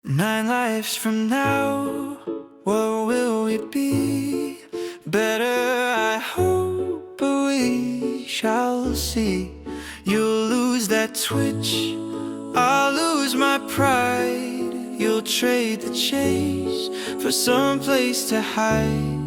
9 lives from now, what will we be? Better, I hope, but we shall see. You'll lose that twitch, I'll lose my pride. You'll trade the chase for some place to hide.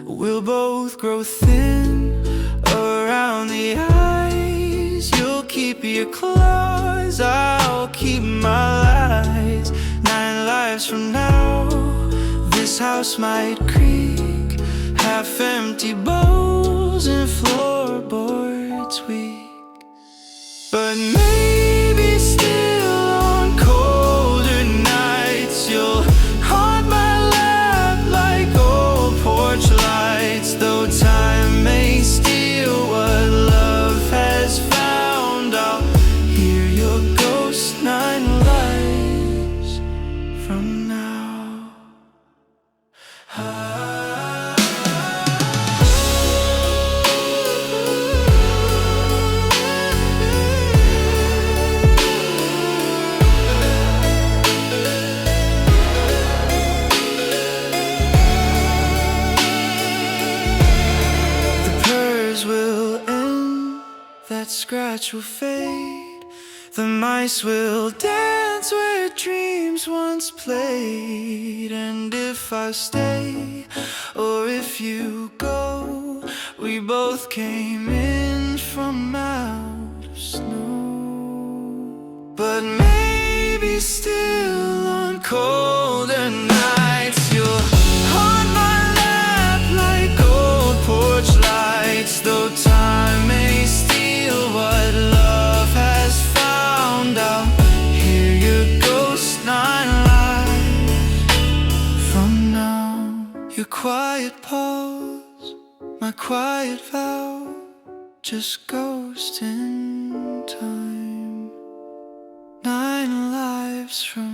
We'll both grow thin around the eyes. You'll keep your claws, I'll keep my lies. 9 lives from now, this house might creak, half empty bowls and floorboards weak. But maybe still on colder nights you'll haunt my lap like old porch lights. Though time may steal what love has found, I'll hear your ghost 9 lives from now. Will end, that scratch will fade, the mice will dance where dreams once played. And if I stay or if you go, we both came in from out of snow. But maybe still on colder nights you'll haunt my lap like old porch lights. Though time may steal what love has found, I'll hear your ghost 9 lives from now. Your quiet pause, my quiet vow, just ghost in time. 9 lives from